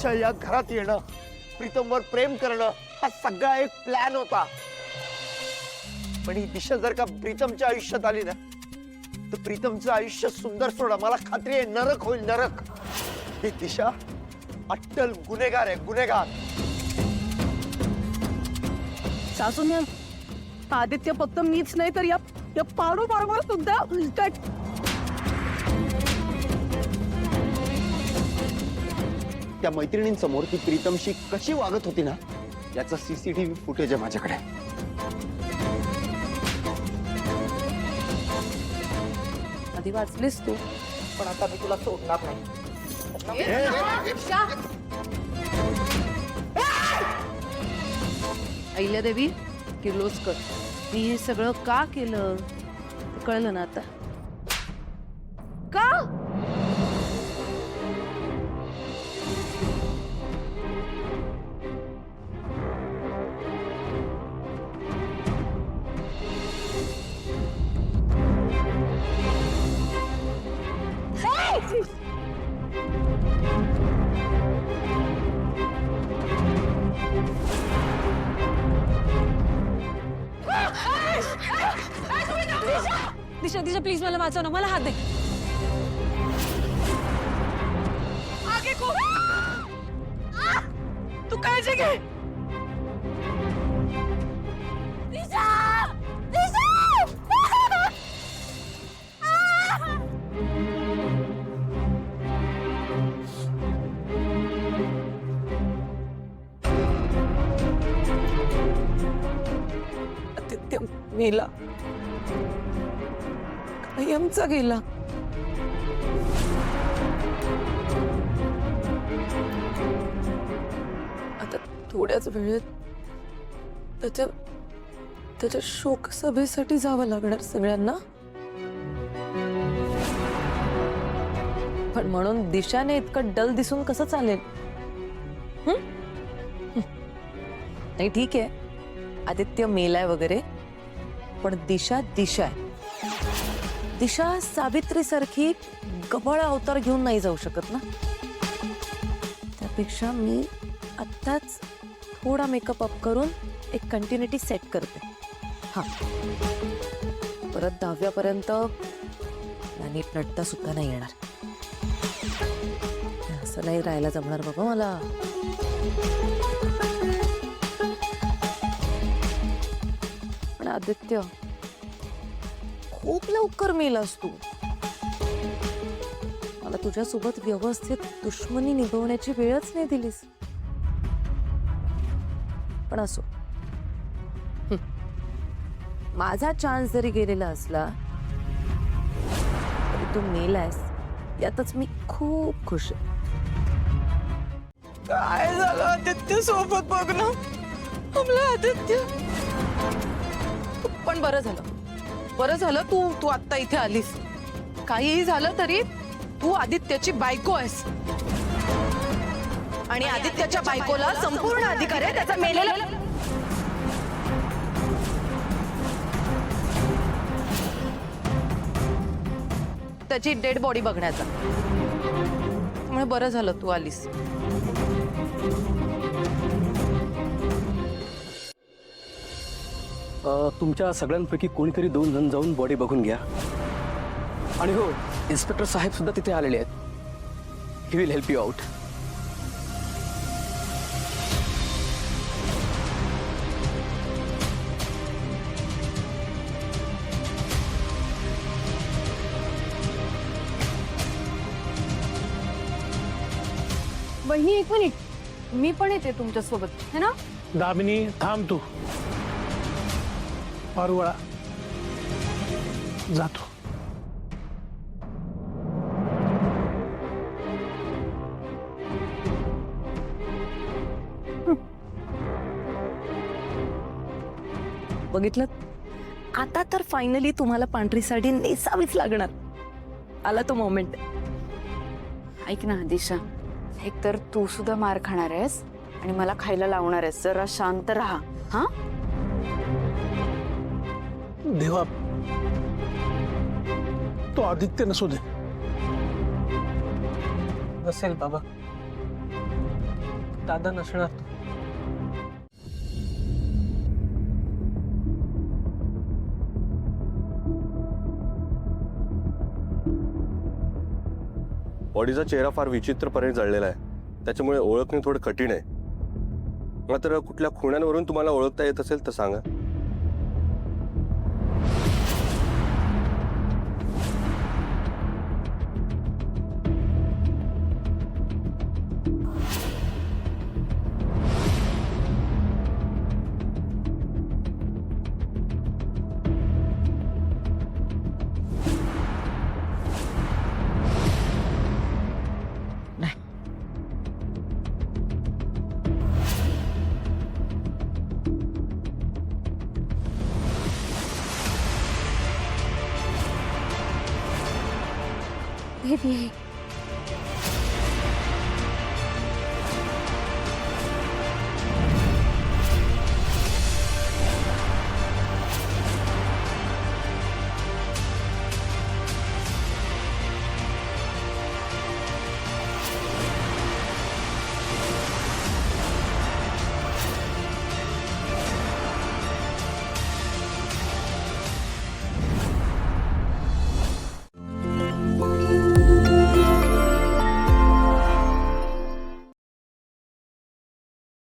दिशा या घरात येणं, प्रीतमवर प्रेम करणं हा सगळा एक प्लॅन होता. पण ही दिशा जर का प्रीतमच्या आयुष्यात आली ना, तर प्रीतमचं आयुष्य सुंदर सोडा, मला खात्री आहे नरक होईल, नरक. ही दिशा अट्टल गुन्हेगार आहे, गुन्हेगार. सासूने आदित्य फक्त मीच नाही तर या पाडू बरोबर सुद्धा त्या मैत्रिणींसमोर ती प्रीतमशी कशी वागत होती ना, याचा सीसीटीव्ही फुटेज आहे माझ्याकडे. आधी वाचलीस तू, पण आता मी तुला सोडणार नाही. अहिल्यादेवी किर्लोस्कर, मी हे सगळं का केलं कळलं ना आता. का दिशा दिशा प्लीज मला वाचव ना, मला हात दे. आगे को तू काळजी घे. दिशा दिशा आदित्य मेला, कायमचा गेला. आता थोड्याच वेळेत त्याच्या शोक सभेसाठी जावं लागणार सगळ्यांना. पण म्हणून दिशाने इतकं डल दिसून कसं चालेल? नाही ठीक आहे, आदित्य मेलाय वगैरे, पण दिशा दिशा आहे. दिशा सावित्री सारखी गबाळ अवतार घेऊन नाही जाऊ शकत ना. त्यापेक्षा मी आत्ताच थोडा मेकअप अप करून एक कंटिन्युटी सेट करते. हा, परत 10वी पर्यंत नीट नटता सुद्धा नाही येणार. असं नाही राहायला जमणार बाबा मला. पण आदित्य खूप लवकर मेलास तू. मला तुझ्यासोबत व्यवस्थित दुश्मनी निभवण्याची वेळच नाही दिलीस. पण असो, माझा चान्स जरी गेलेला असला तरी तू मेलायस यातच मी खूप खुश आहे. काय झालं आदित्य सोबत बघ ना, आपला आदित्य. पण बरं झालं तू आता इथे आलीस. काहीही झालं तरी तू आदित्यची बायको आहेस आणि आदित्यच्या बायकोला संपूर्ण अधिकार आहे त्याचा मेलेला त्याची डेड बॉडी बघण्याचा. त्यामुळे बरं झालं तू आलीस. तुमच्या सगळ्यांपैकी कोणीतरी 2 जण जाऊन बॉडी बघून घ्या. आणि हो, इन्स्पेक्टर साहेब सुद्धा तिथे आलेले आहेत. He will help you out. वहिनी एक मिनिट, मी पण येते तुमच्या सोबत, है ना? दामिनी थांब तू. पारुवाळा जातो. बघितलं, आता तर फायनली तुम्हाला पांढरी साडी नेसावीच लागणार. आला तो मोमेंट. ऐक ना दिशा, एक तर तू सुद्धा मार खाणार आहेस आणि मला खायला लावणार आहेस. जरा शांत राहा. हा, देवा, तो आदित्य नसू दे. नसेल बाबा, दादा नसणार तो. बॉडीचा चेहरा फार विचित्रपणे जळलेला आहे, त्याच्यामुळे ओळखणे थोडं कठीण आहे. मात्र कुठल्या खुणांवरून तुम्हाला ओळखता येत असेल तर सांगा. देवी